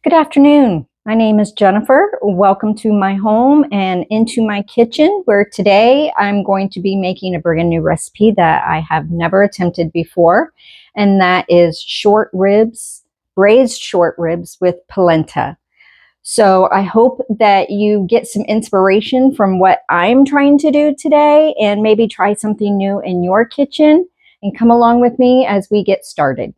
Good afternoon. My name is Jennifer. Welcome to my home and into my kitchen, where today I'm going to be making a brand new recipe that I have never attempted before, and that is short ribs, braised short ribs with polenta. So I hope that you get some inspiration from what I'm trying to do today and maybe try something new in your kitchen and come along with me as we get started.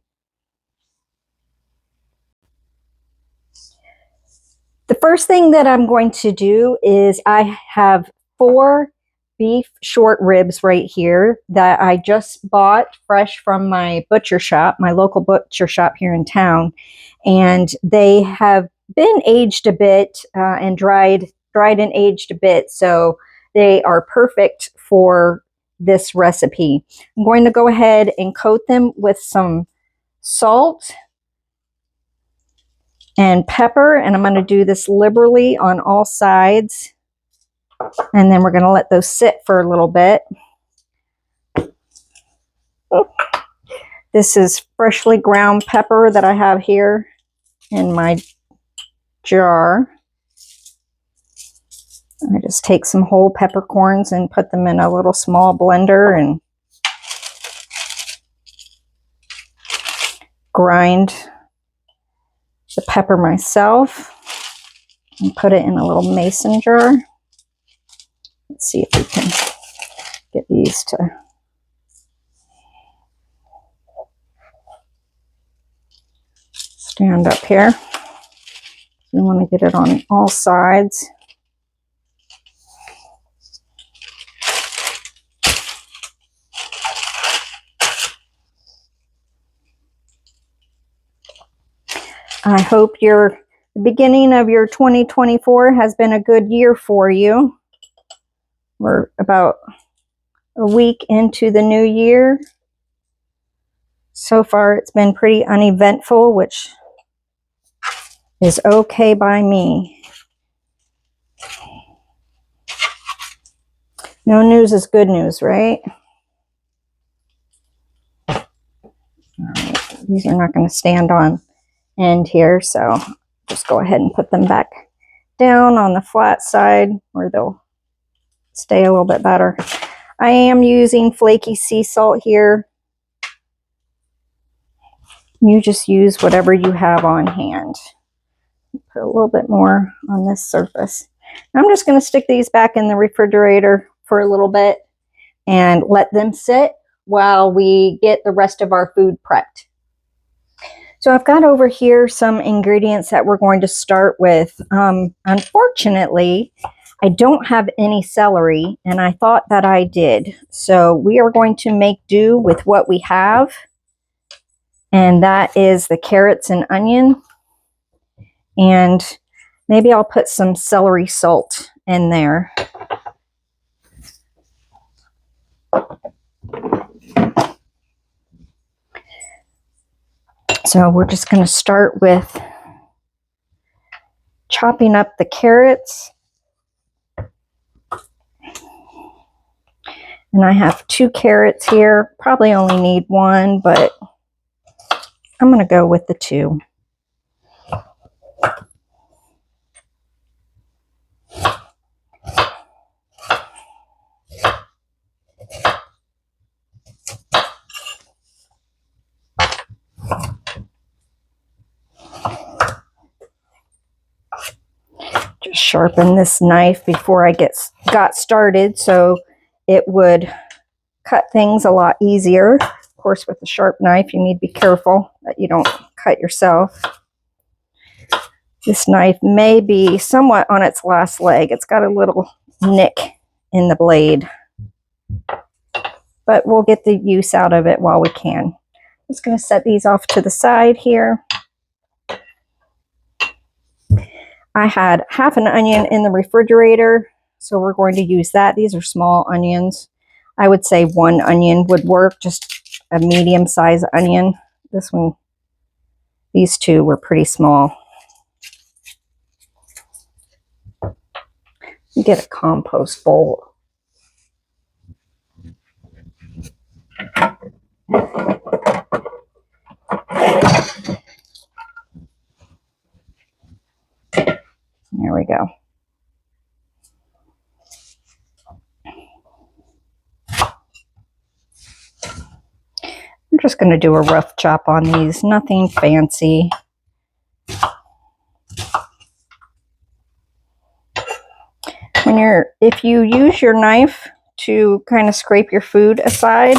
The first thing that I'm going to do is I have 4 beef short ribs right here that I just bought fresh from my butcher shop, my local butcher shop here in town. And they have been aged a bit and dried and aged a bit. So they are perfect for this recipe. I'm going to go ahead and coat them with some salt and pepper, and I'm going to do this liberally on all sides, and then we're going to let those sit for a little bit. This is freshly ground pepper that I have here in my jar. I just take some whole peppercorns and put them in a little small blender and grind the pepper myself and put it in a little mason jar. Let's see if we can get these to stand up here. We want to get it on all sides. I hope the beginning of your 2024 has been a good year for you. We're about a week into the new year. So far, it's been pretty uneventful, which is okay by me. No news is good news, right? All right, these are not going to stand on end here, so just go ahead and put them back down on the flat side where they'll stay a little bit better. I am using flaky sea salt here. You just use whatever you have on hand. Put a little bit more on this surface. I'm just going to stick these back in the refrigerator for a little bit and let them sit while we get the rest of our food prepped. So I've got over here some ingredients that we're going to start with. Unfortunately, I don't have any celery, and I thought that I did. So we are going to make do with what we have, and that is the carrots and onion. And maybe I'll put some celery salt in there. So we're just going to start with chopping up the carrots. And I have 2 carrots here. Probably only need 1, but I'm going to go with the 2. Just sharpen this knife before I got started so it would cut things a lot easier. Of course, with a sharp knife, you need to be careful that you don't cut yourself. This knife may be somewhat on its last leg. It's got a little nick in the blade, but we'll get the use out of it while we can. I'm just going to set these off to the side here. I had half an onion in the refrigerator, so we're going to use that. These are small onions. I would say 1 onion would work, just a medium-sized onion. These 2 were pretty small. Get a compost bowl. we go. I'm just going to do a rough chop on these, nothing fancy. If you use your knife to kind of scrape your food aside,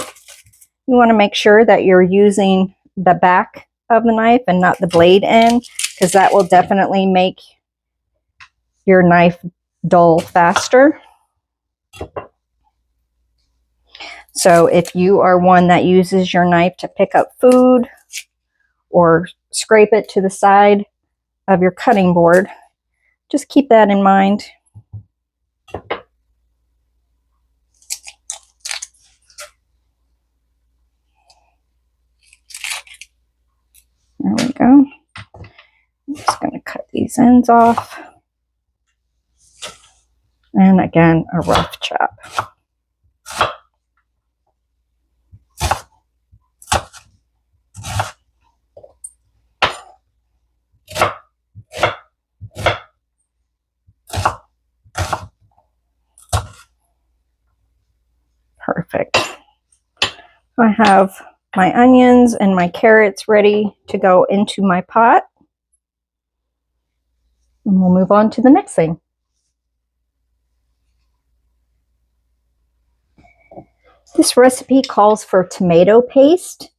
you want to make sure that you're using the back of the knife and not the blade end, because that will definitely make your knife dull faster. So if you are one that uses your knife to pick up food or scrape it to the side of your cutting board, just keep that in mind. There we go. I'm just going to cut these ends off. And again, a rough chop. Perfect. I have my onions and my carrots ready to go into my pot. And we'll move on to the next thing. This recipe calls for tomato paste,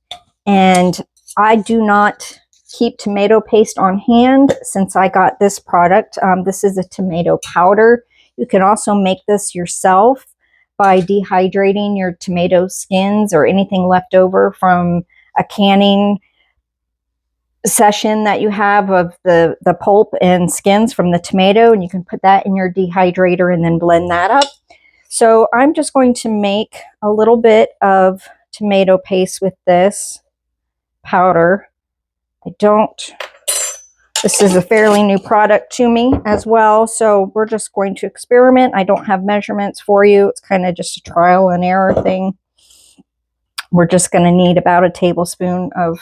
and I do not keep tomato paste on hand since I got this product. This is a tomato powder. You can also make this yourself by dehydrating your tomato skins or anything left over from a canning session that you have of the pulp and skins from the tomato, and you can put that in your dehydrator and then blend that up. So I'm just going to make a little bit of tomato paste with this powder. This is a fairly new product to me as well, so we're just going to experiment. I don't have measurements for you. It's kind of just a trial and error thing. We're just going to need about a tablespoon of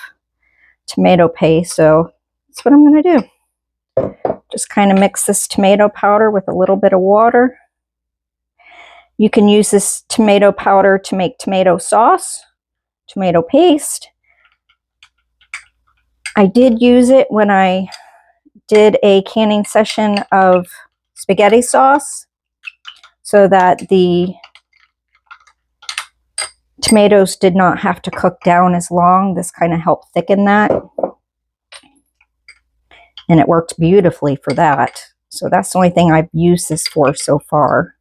tomato paste, so that's what I'm going to do. Just kind of mix this tomato powder with a little bit of water. You can use this tomato powder to make tomato sauce, tomato paste. I did use it when I did a canning session of spaghetti sauce so that the tomatoes did not have to cook down as long. This kind of helped thicken that. And it worked beautifully for that. So that's the only thing I've used this for so far.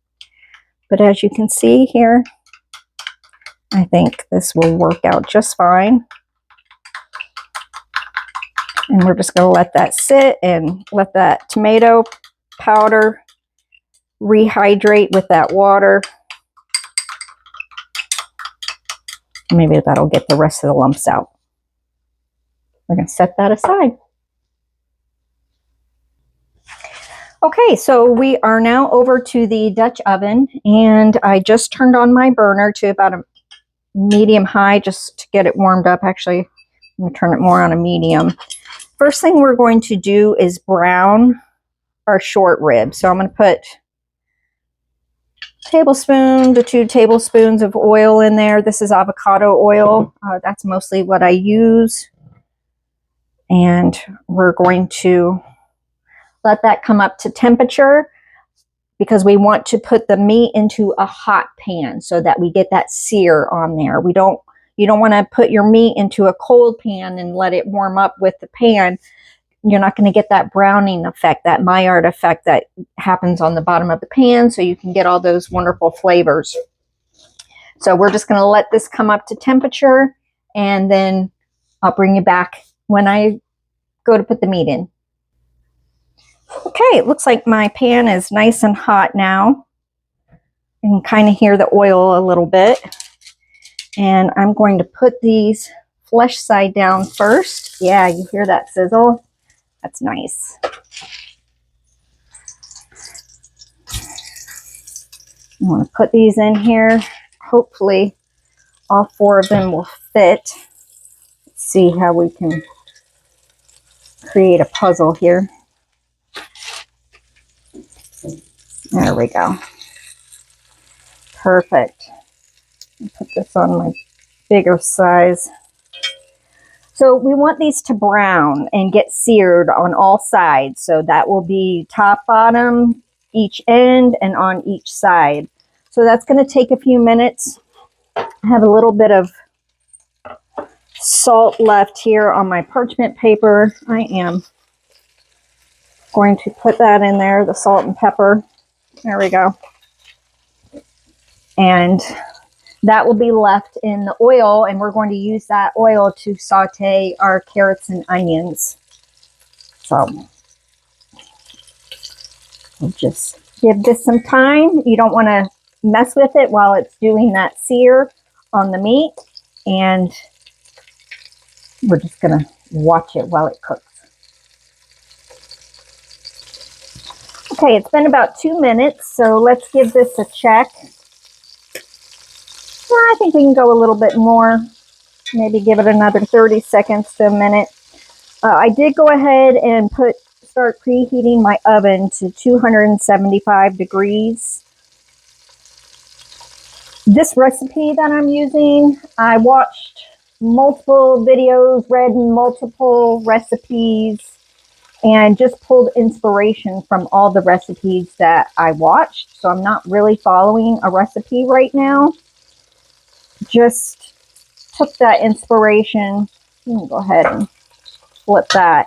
But as you can see here, I think this will work out just fine. And we're just going to let that sit and let that tomato powder rehydrate with that water. Maybe that'll get the rest of the lumps out. We're going to set that aside. Okay, so we are now over to the Dutch oven, and I just turned on my burner to about a medium high just to get it warmed up. Actually, I'm going to turn it more on a medium. First thing we're going to do is brown our short rib. So I'm going to put a tablespoon to 2 tablespoons of oil in there. This is avocado oil. That's mostly what I use. And we're going to let that come up to temperature because we want to put the meat into a hot pan so that we get that sear on there. You don't want to put your meat into a cold pan and let it warm up with the pan. You're not going to get that browning effect, that Maillard effect that happens on the bottom of the pan, so you can get all those wonderful flavors. So we're just going to let this come up to temperature, and then I'll bring you back when I go to put the meat in. Okay, it looks like my pan is nice and hot now. You can kind of hear the oil a little bit. And I'm going to put these flesh side down first. Yeah, you hear that sizzle? That's nice. I'm going to put these in here. Hopefully all 4 of them will fit. Let's see how we can create a puzzle here. There we go. Perfect. Put this on my bigger size. So we want these to brown and get seared on all sides. So that will be top, bottom, each end, and on each side. So that's going to take a few minutes. I have a little bit of salt left here on my parchment paper. I am going to put that in there, the salt and pepper. There we go. And that will be left in the oil, and we're going to use that oil to saute our carrots and onions. So we'll just give this some time. You don't want to mess with it while it's doing that sear on the meat, and we're just going to watch it while it cooks. Okay, it's been about 2 minutes, so let's give this a check. I think we can go a little bit more, maybe give it another 30 seconds to a minute. I did go ahead and start preheating my oven to 275 degrees. This recipe that I'm using, I watched multiple videos, read multiple recipes, and just pulled inspiration from all the recipes that I watched. So I'm not really following a recipe right now. Just took that inspiration. I'm gonna go ahead and flip that.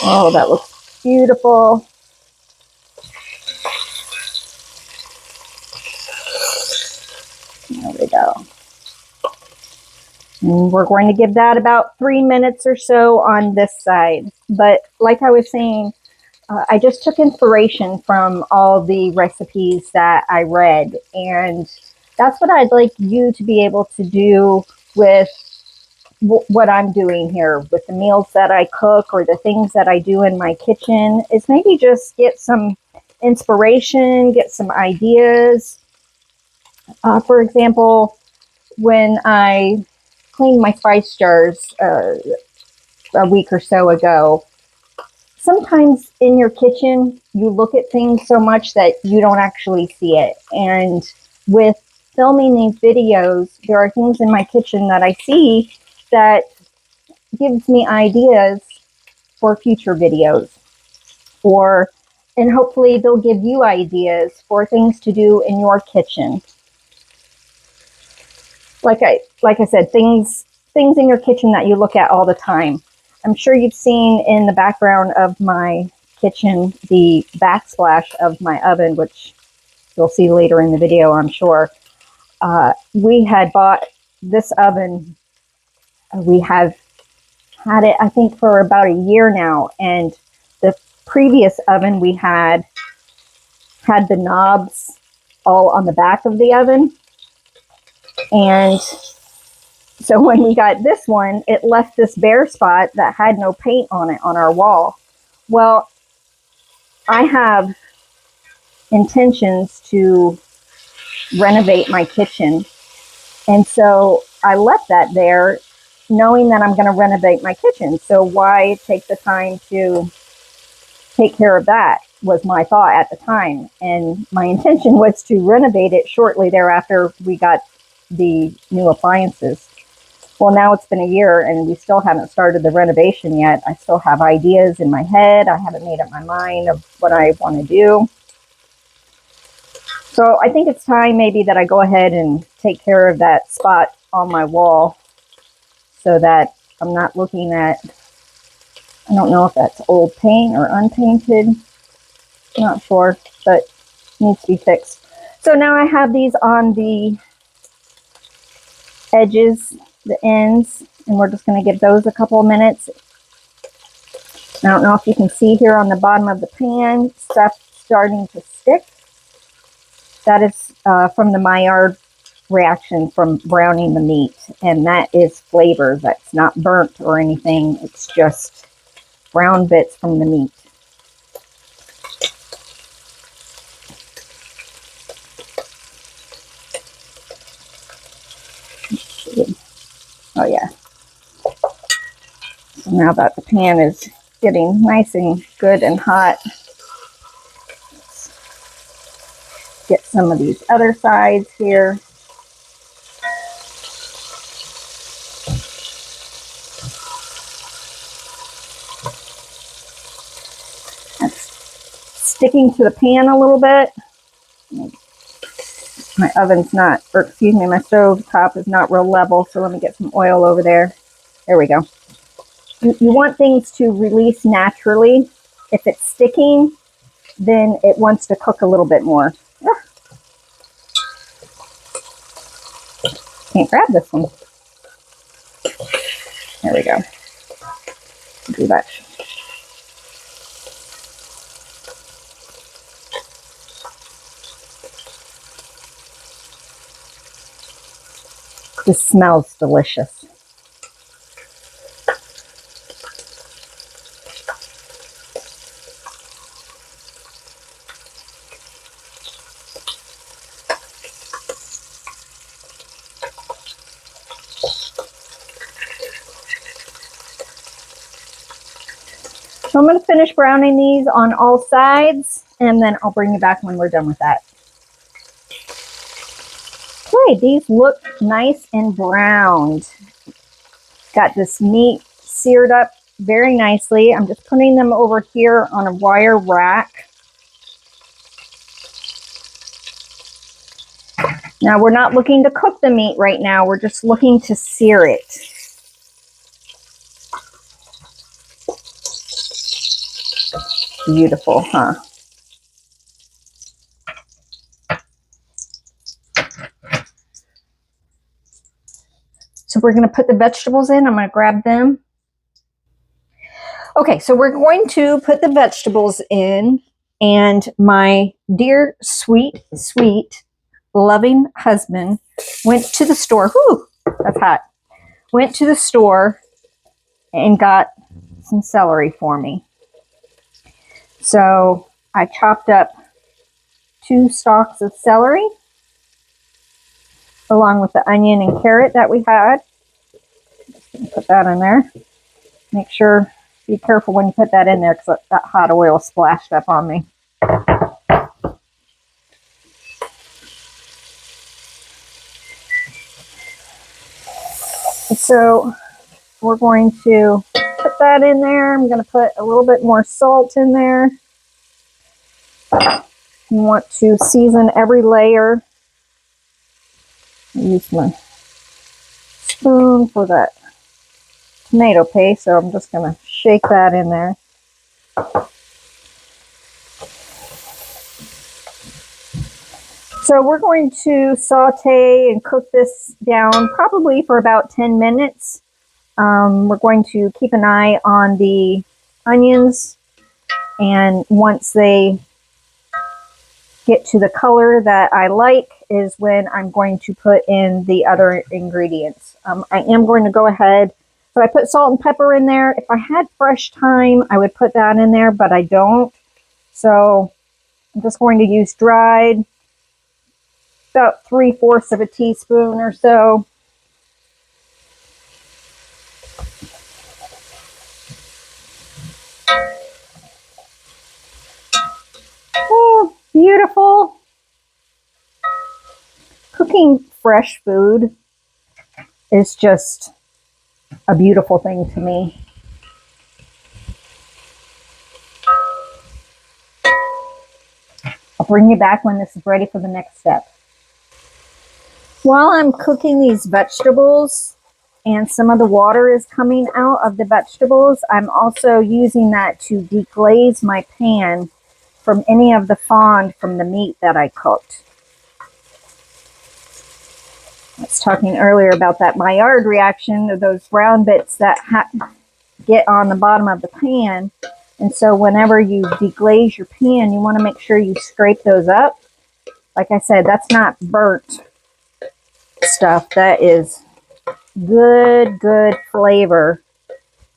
Oh, that looks beautiful. There we go. And we're going to give that about 3 minutes or so on this side. But like I was saying, I just took inspiration from all the recipes that I read. And that's what I'd like you to be able to do with what I'm doing here with the meals that I cook or the things that I do in my kitchen, is maybe just get some inspiration, get some ideas. For example, when I cleaned my spice jars a week or so ago, sometimes in your kitchen, you look at things so much that you don't actually see it. And with filming these videos, there are things in my kitchen that I see that gives me ideas for future videos, and hopefully they'll give you ideas for things to do in your kitchen. Like I said, things in your kitchen that you look at all the time. I'm sure you've seen in the background of my kitchen the backsplash of my oven, which you'll see later in the video, I'm sure. We had bought this oven. We have had it, I think, for about a year now, and the previous oven we had the knobs all on the back of the oven. And so when we got this one, it left this bare spot that had no paint on it on our wall. Well, I have intentions to renovate my kitchen. And so I left that there knowing that I'm going to renovate my kitchen. So why take the time to take care of that, was my thought at the time. And my intention was to renovate it shortly thereafter we got the new appliances. Well, now it's been a year and we still haven't started the renovation yet. I still have ideas in my head. I haven't made up my mind of what I want to do. So I think it's time maybe that I go ahead and take care of that spot on my wall so that I'm not looking at, I don't know if that's old paint or unpainted. Not sure, but needs to be fixed. So now I have these on the edges, the ends, and we're just going to give those a couple of minutes. I don't know if you can see here on the bottom of the pan, stuff starting to stick. That is from the Maillard reaction from browning the meat, and that is flavor. That's not burnt or anything. It's just brown bits from the meat. Oh yeah, Now that the pan is getting nice and good and hot, get some of these other sides here. That's sticking to the pan a little bit. My oven's not, or excuse me, my stove top is not real level, so let me get some oil over there. There we go. You want things to release naturally. If it's sticking, then it wants to cook a little bit more. Can't grab this one. There we go. Do that. This smells delicious. So I'm going to finish browning these on all sides, and then I'll bring you back when we're done with that. Okay, these look nice and browned. Got this meat seared up very nicely. I'm just putting them over here on a wire rack. Now we're not looking to cook the meat right now. We're just looking to sear it. Beautiful, huh? So we're going to put the vegetables in. I'm going to grab them. Okay, so we're going to put the vegetables in, and my dear, sweet, sweet, loving husband went to the store. Whew, that's hot. Went to the store and got some celery for me. So I chopped up 2 stalks of celery along with the onion and carrot that we had. Put that in there. Make sure, be careful when you put that in there because that hot oil splashed up on me. So we're going to put that in there. I'm going to put a little bit more salt in there. You want to season every layer. Use my spoon for that tomato paste, so I'm just going to shake that in there. So we're going to saute and cook this down probably for about 10 minutes. We're going to keep an eye on the onions, and once they get to the color that I like is when I'm going to put in the other ingredients. I am going to go ahead, so I put salt and pepper in there. If I had fresh thyme, I would put that in there, but I don't. So I'm just going to use dried, about 3/4 of a teaspoon or so. Oh, beautiful. Cooking fresh food is just a beautiful thing to me. I'll bring you back when this is ready for the next step. While I'm cooking these vegetables and some of the water is coming out of the vegetables, I'm also using that to deglaze my pan from any of the fond from the meat that I cooked. I was talking earlier about that Maillard reaction of those brown bits that get on the bottom of the pan. And so whenever you deglaze your pan, you want to make sure you scrape those up. Like I said, that's not burnt stuff. That is good flavor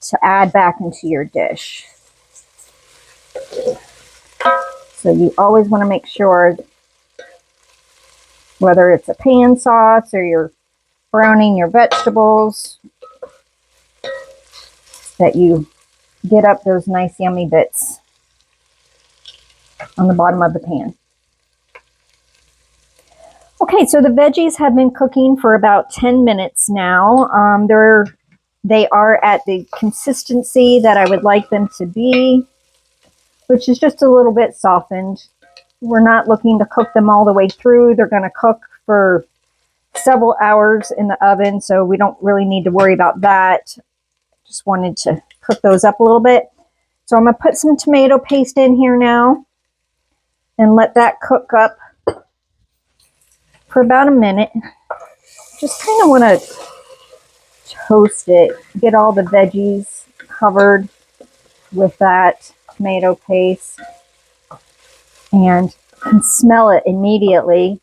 to add back into your dish. So you always want to make sure, whether it's a pan sauce or you're browning your vegetables, that you get up those nice yummy bits on the bottom of the pan. Okay, so the veggies have been cooking for about 10 minutes now. They are at the consistency that I would like them to be, which is just a little bit softened. We're not looking to cook them all the way through. They're going to cook for several hours in the oven, so we don't really need to worry about that. Just wanted to cook those up a little bit. So I'm going to put some tomato paste in here now and let that cook up for about a minute. Just kind of want to toast it, get all the veggies covered with that tomato paste, and you can smell it immediately,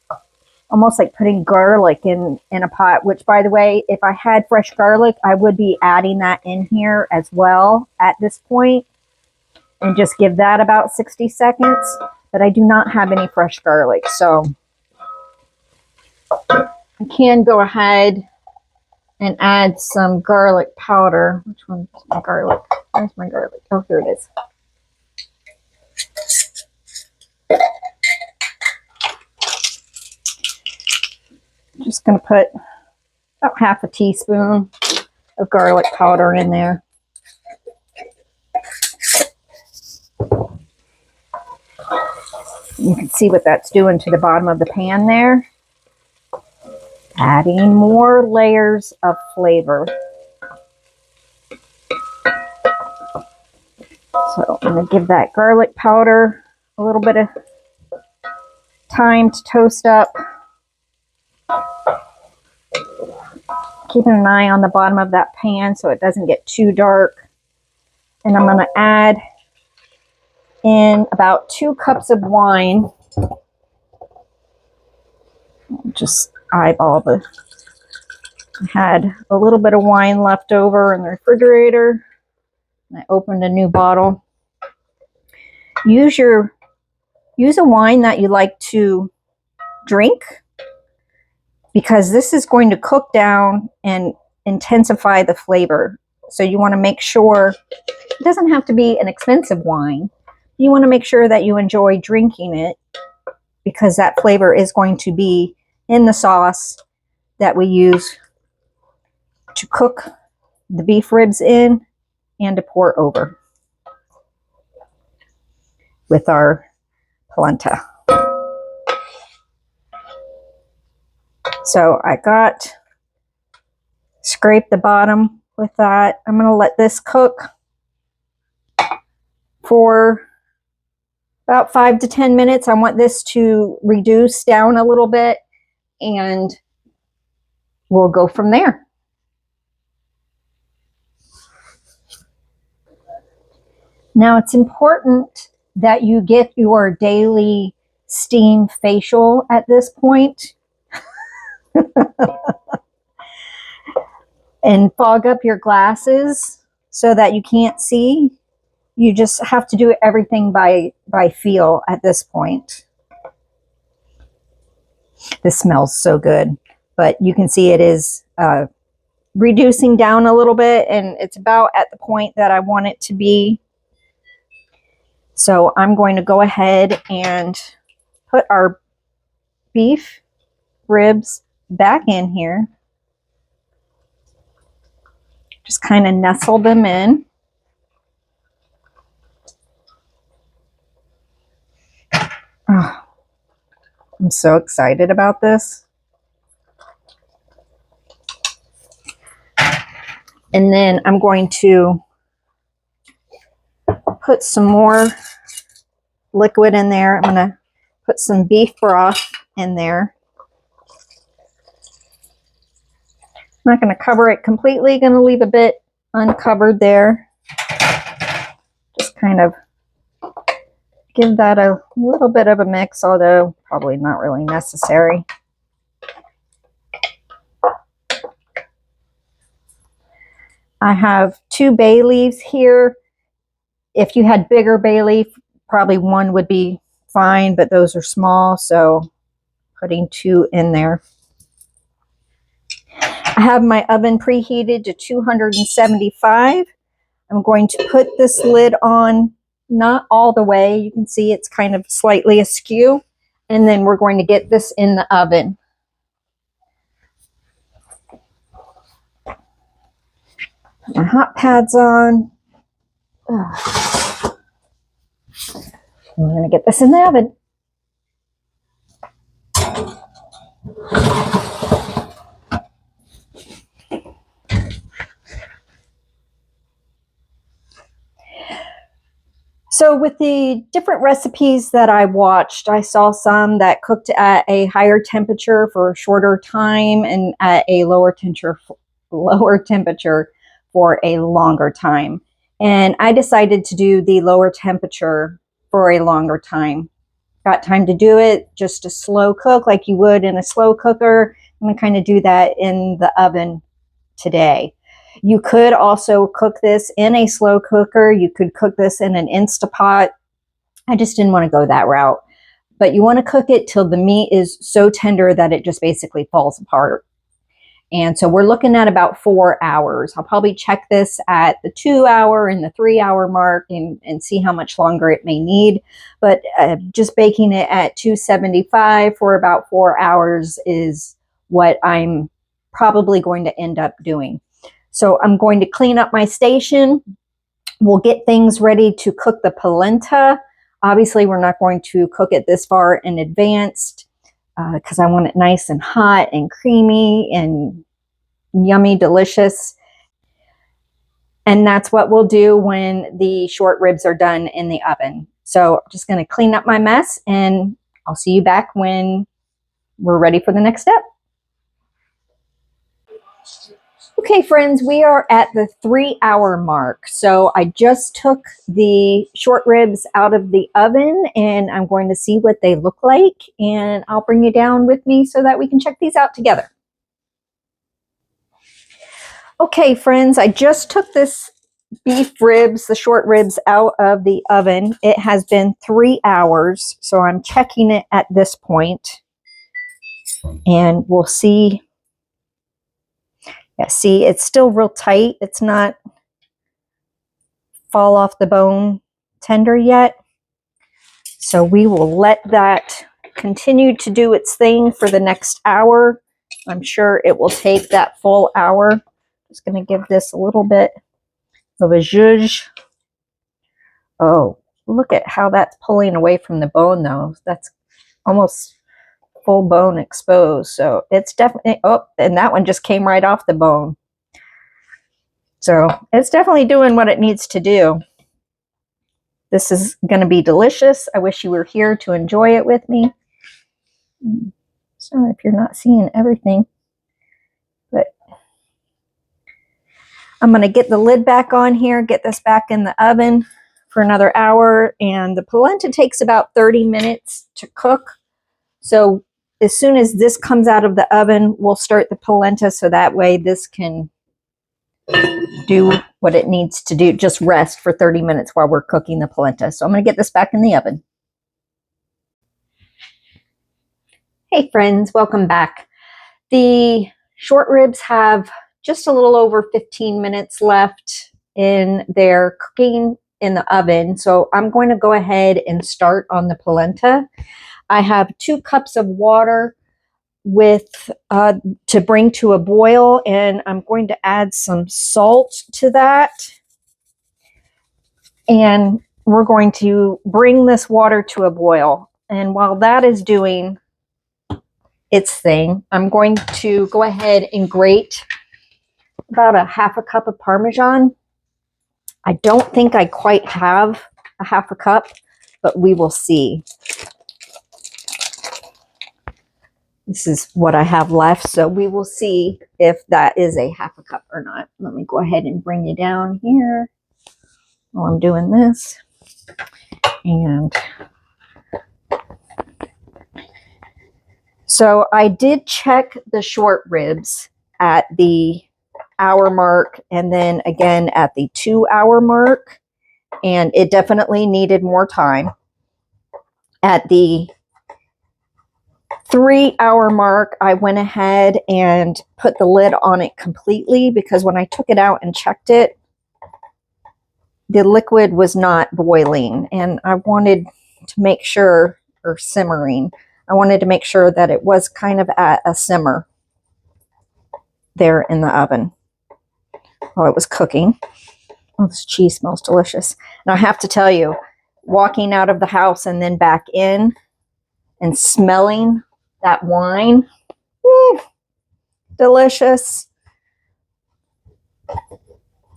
almost like putting garlic in a pot, which, by the way, if I had fresh garlic, I would be adding that in here as well at this point and just give that about 60 seconds. But I do not have any fresh garlic, so I can go ahead and add some garlic powder. Which one's my garlic? Where's my garlic? Oh, here it is. Just going to put about half a teaspoon of garlic powder in there. You can see what that's doing to the bottom of the pan there. Adding more layers of flavor. So I'm going to give that garlic powder a little bit of time to toast up. Keeping an eye on the bottom of that pan so it doesn't get too dark. And I'm going to add in about 2 cups of wine. Just eyeball the... I had a little bit of wine left over in the refrigerator. I opened a new bottle. Use a wine that you like to drink, because this is going to cook down and intensify the flavor. So you want to make sure it doesn't have to be an expensive wine. You want to make sure that you enjoy drinking it, because that flavor is going to be in the sauce that we use to cook the beef ribs in and to pour over with our polenta. So I scraped the bottom with that. I'm going to let this cook for about 5 to 10 minutes. I want this to reduce down a little bit, and we'll go from there. Now, it's important that you get your daily steam facial at this point. And fog up your glasses so that you can't see. You just have to do everything by feel at this point. This smells so good, but you can see it is reducing down a little bit, and it's about at the point that I want it to be. So I'm going to go ahead and put our beef ribs back in here. Just kind of nestle them in. Oh, I'm so excited about this. And then I'm going to put some more liquid in there. I'm going to put some beef broth in there. I'm not going to cover it completely. Going to leave a bit uncovered there. Just kind of give that a little bit of a mix, although probably not really necessary. I have 2 bay leaves here. If you had bigger bay leaf, probably 1 would be fine, but those are small, so putting 2 in there. I have my oven preheated to 275. I'm going to put this lid on, not all the way. You can see it's kind of slightly askew. And then we're going to get this in the oven. Put my hot pads on. I'm going to get this in the oven. So with the different recipes that I watched, I saw some that cooked at a higher temperature for a shorter time and at a lower temperature for a longer time. And I decided to do the lower temperature for a longer time. Got time to do it, just a slow cook like you would in a slow cooker. I'm going to kind of do that in the oven today. You could also cook this in a slow cooker. You could cook this in an Instapot. I just didn't want to go that route. But you want to cook it till the meat is so tender that it just basically falls apart. And so we're looking at about 4 hours. I'll probably check this at the 2 hour and the 3 hour mark and see how much longer it may need. But just baking it at 275 for about 4 hours is what I'm probably going to end up doing. So I'm going to clean up my station. We'll get things ready to cook the polenta. Obviously, we're not going to cook it this far in advance because I want it nice and hot and creamy and yummy, delicious. And that's what we'll do when the short ribs are done in the oven. So I'm just going to clean up my mess and I'll see you back when we're ready for the next step. Okay, friends, we are at the 3 hour mark. So I just took the short ribs out of the oven and I'm going to see what they look like. And I'll bring you down with me so that we can check these out together. Okay, friends, I just took this beef ribs, the short ribs, out of the oven. It has been 3 hours. So I'm checking it at this point and we'll see. Yeah, see, it's still real tight. It's not fall off the bone tender yet. So we will let that continue to do its thing for the next hour. I'm sure it will take that full hour. Just going to give this a little bit of a zhuzh. Oh, look at how that's pulling away from the bone though. That's almost full bone exposed. So it's definitely, oh, and that one just came right off the bone. So it's definitely doing what it needs to do. This is going to be delicious. I wish you were here to enjoy it with me. Sorry if you're not seeing everything, but I'm going to get the lid back on here, get this back in the oven for another hour. And the polenta takes about 30 minutes to cook. So as soon as this comes out of the oven, we'll start the polenta so that way this can do what it needs to do, just rest for 30 minutes while we're cooking the polenta. So I'm going to get this back in the oven. Hey friends, welcome back. The short ribs have just a little over 15 minutes left in their cooking in the oven. So I'm going to go ahead and start on the polenta. I have 2 cups of water with to bring to a boil, and I'm going to add some salt to that. And we're going to bring this water to a boil. And while that is doing its thing, I'm going to go ahead and grate about a half a cup of Parmesan. I don't think I quite have a half a cup, but we will see. This is what I have left, so we will see if that is a half a cup or not. Let me go ahead and bring you down here while I'm doing this. And so I did check the short ribs at the hour mark and then again at the 2 hour mark, and it definitely needed more time. At the 3 hour mark, I went ahead and put the lid on it completely because when I took it out and checked it, the liquid was not boiling, and I wanted to make sure, or simmering, I wanted to make sure that it was kind of at a simmer there in the oven while it was cooking. Oh, this cheese smells delicious. And I have to tell you, walking out of the house and then back in and smelling that wine, delicious.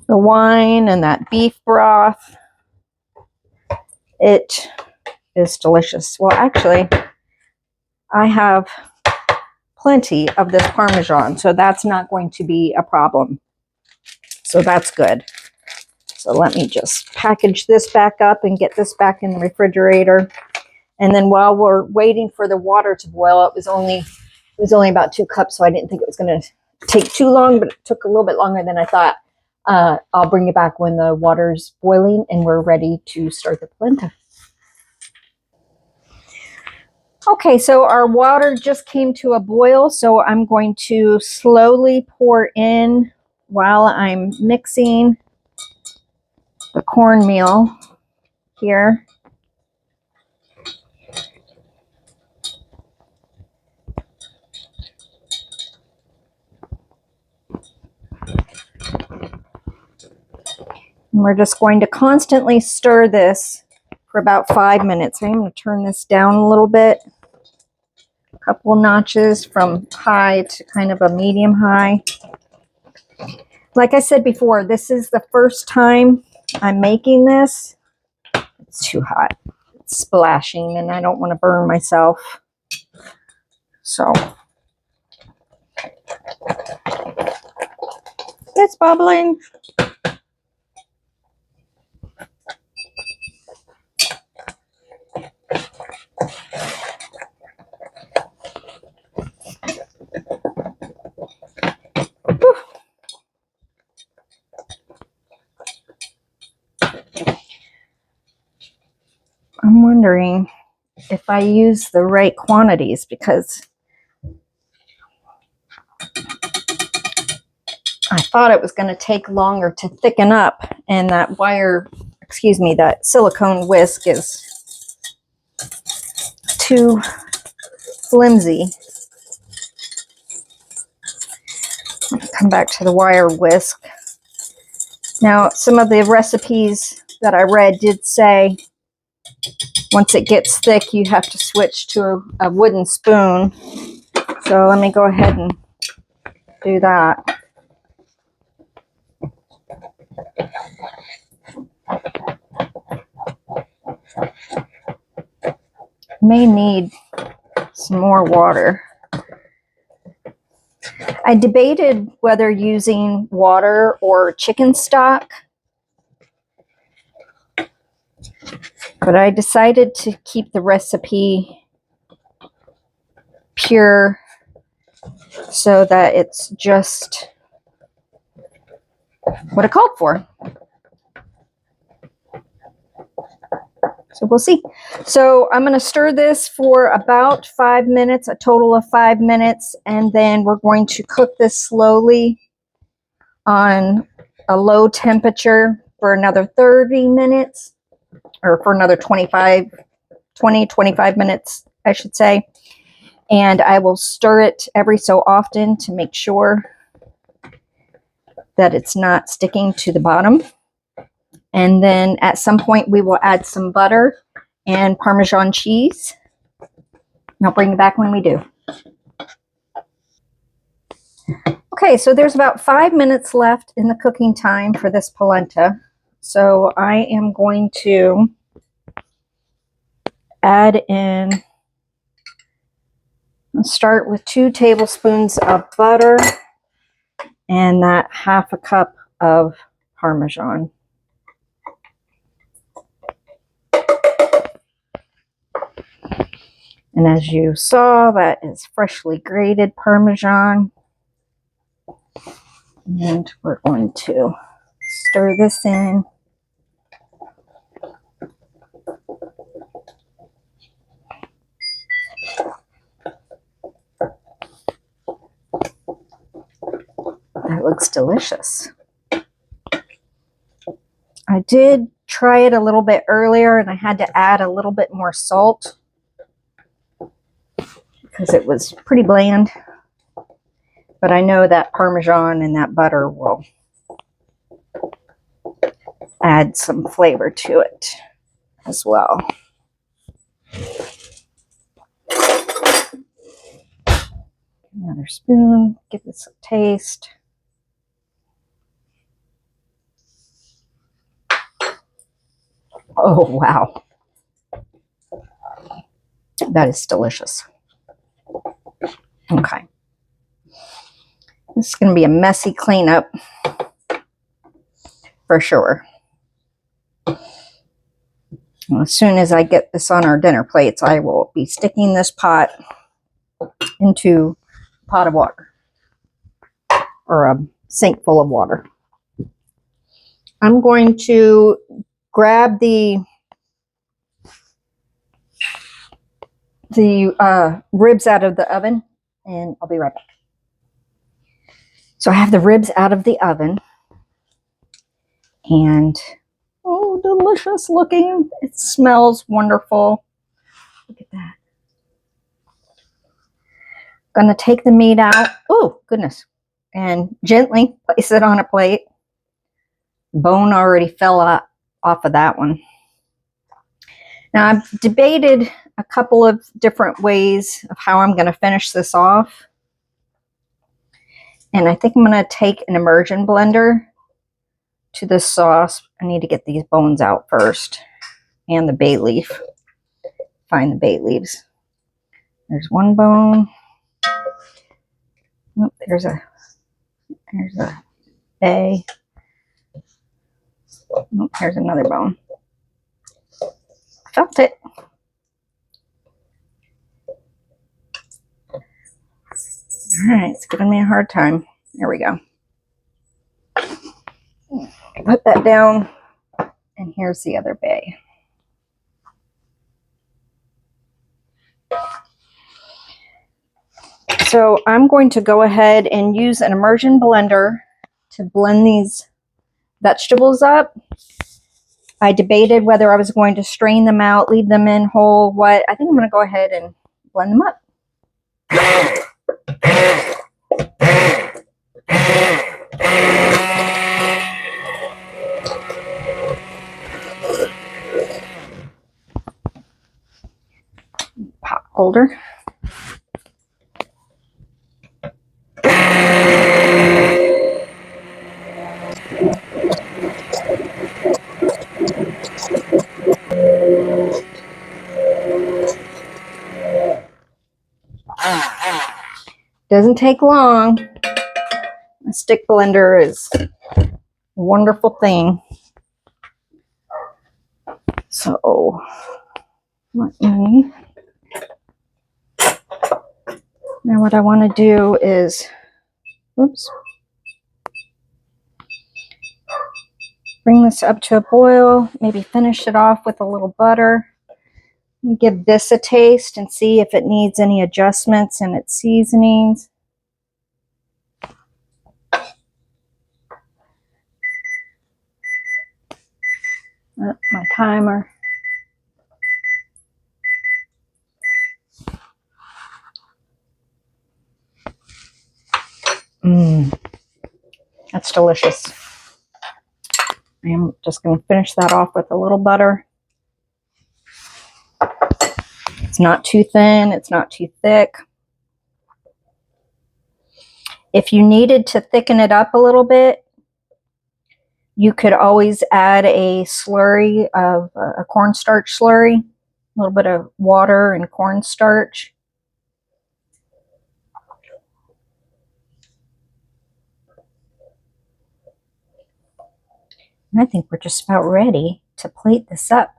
The wine and that beef broth, it is delicious. Well, actually, I have plenty of this Parmesan, so that's not going to be a problem. So that's good. So let me just package this back up and get this back in the refrigerator. And then while we're waiting for the water to boil, it was only about 2 cups, so I didn't think it was going to take too long, but it took a little bit longer than I thought. I'll bring it back when the water's boiling and we're ready to start the polenta. Okay, so our water just came to a boil, so I'm going to slowly pour in while I'm mixing the cornmeal here. And we're just going to constantly stir this for about 5 minutes. I'm going to turn this down a little bit, a couple notches from high to kind of a medium high. Like I said before, this is the first time I'm making this. It's too hot. It's splashing and I don't want to burn myself. So it's bubbling. I'm wondering if I use the right quantities because I thought it was going to take longer to thicken up, and that that silicone whisk is too flimsy. Come back to the wire whisk. Now, some of the recipes that I read did say once it gets thick, you have to switch to a wooden spoon. So let me go ahead and do that. May need some more water. I debated whether using water or chicken stock, but I decided to keep the recipe pure so that it's just what it called for. So we'll see. So I'm going to stir this for about 5 minutes, a total of 5 minutes, and then we're going to cook this slowly on a low temperature for another 30 minutes, or for another 25 minutes, I should say. And I will stir it every so often to make sure that it's not sticking to the bottom. And then at some point we will add some butter and Parmesan cheese. And I'll bring it back when we do. Okay, so there's about 5 minutes left in the cooking time for this polenta. So I am going to add in, I'll start with 2 tablespoons of butter and that half a cup of Parmesan. And as you saw, that is freshly grated Parmesan. And we're going to stir this in. That looks delicious. I did try it a little bit earlier and I had to add a little bit more salt because it was pretty bland. But I know that Parmesan and that butter will add some flavor to it as well. Another spoon, give this a taste. Oh, wow. That is delicious. Okay. This is going to be a messy cleanup for sure. Well, as soon as I get this on our dinner plates, I will be sticking this pot into a pot of water or a sink full of water. I'm going to grab the ribs out of the oven and I'll be right back. So I have the ribs out of the oven and oh, delicious looking. It smells wonderful. Look at that. I'm going to take the meat out. Oh, goodness. And gently place it on a plate. Bone already fell off of that one. Now I've debated a couple of different ways of how I'm going to finish this off. And I think I'm going to take an immersion blender to this sauce. I need to get these bones out first. And the bay leaf. Find the bay leaves. There's one bone. Oh, there's a bay. Oh, here's another bone. Felt it. All right, it's giving me a hard time. There we go. Put that down, and here's the other bay. So I'm going to go ahead and use an immersion blender to blend these vegetables up. I debated whether I was going to strain them out, leave them in whole, what. I think I'm going to go ahead and blend them up. Pot holder. Doesn't take long. A stick blender is a wonderful thing. So let me, now what I want to do is, oops, bring this up to a boil, maybe finish it off with a little butter. Give this a taste and see if it needs any adjustments in its seasonings. My timer. That's delicious. I am just going to finish that off with a little butter. It's not too thin, it's not too thick. If you needed to thicken it up a little bit, you could always add a slurry of a cornstarch slurry, a little bit of water and cornstarch. And I think we're just about ready to plate this up.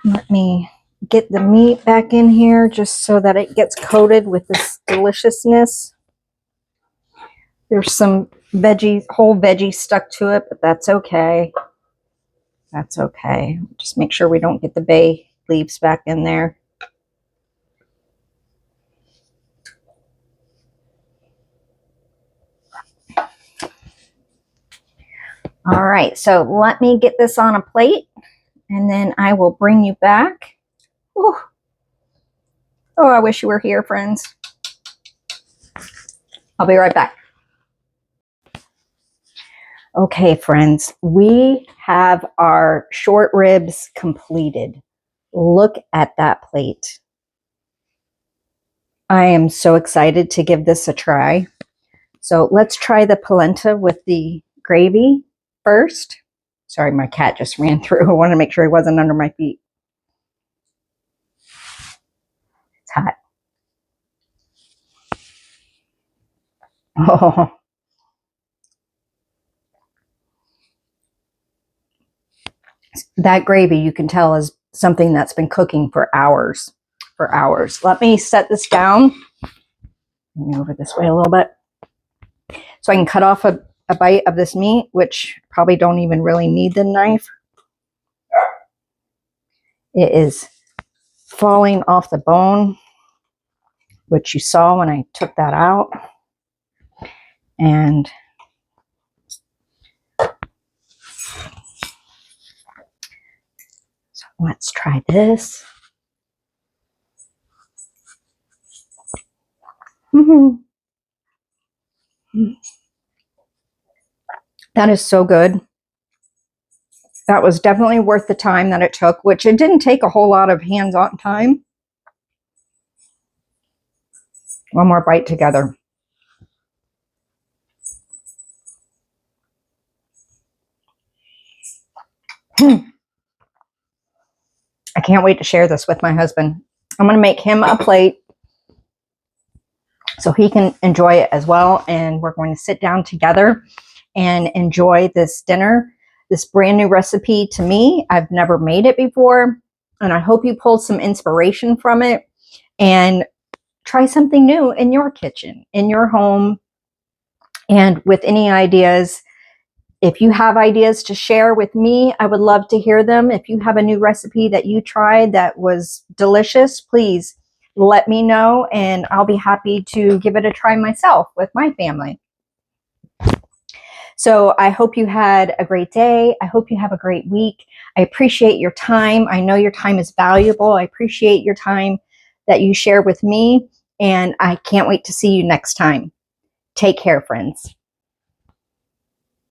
Let me get the meat back in here just so that it gets coated with this deliciousness. There's some whole veggie stuck to it, but that's okay. That's okay. Just make sure we don't get the bay leaves back in there. All right, so let me get this on a plate and then I will bring you back. Ooh. Oh, I wish you were here, friends. I'll be right back. Okay, friends, we have our short ribs completed. Look at that plate. I am so excited to give this a try. So let's try the polenta with the gravy first. Sorry, my cat just ran through. I wanted to make sure he wasn't under my feet. It's hot. Oh. That gravy, you can tell, is something that's been cooking for hours. For hours. Let me set this down. Move over this way a little bit. So I can cut off a bite of this meat, which probably don't even really need the knife. It is falling off the bone, which you saw when I took that out. And so let's try this. That is so good. That was definitely worth the time that it took, which it didn't take a whole lot of hands-on time. One more bite together. I can't wait to share this with my husband. I'm going to make him a plate so he can enjoy it as well. And we're going to sit down together and enjoy this dinner. This brand new recipe to me. I've never made it before. And I hope you pulled some inspiration from it and try something new in your kitchen, in your home. And with any ideas, if you have ideas to share with me, I would love to hear them. If you have a new recipe that you tried that was delicious, please let me know and I'll be happy to give it a try myself with my family. So I hope you had a great day. I hope you have a great week. I appreciate your time. I know your time is valuable. I appreciate your time that you share with me, and I can't wait to see you next time. Take care, friends.